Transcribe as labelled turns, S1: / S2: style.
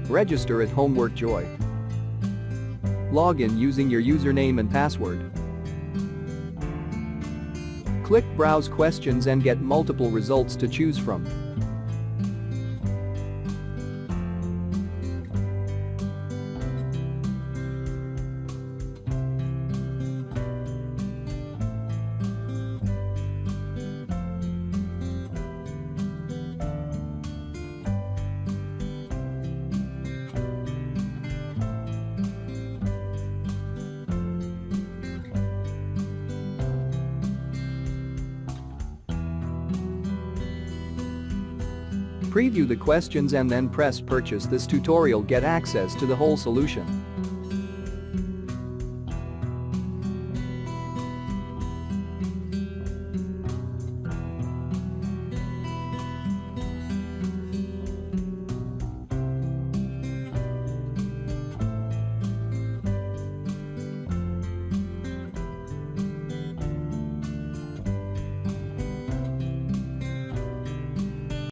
S1: Register at Homework Joy. Log in using your username and password. Click Browse Questions and get multiple results to choose from. Preview the questions and then press Purchase. This tutorial get access to the whole solution.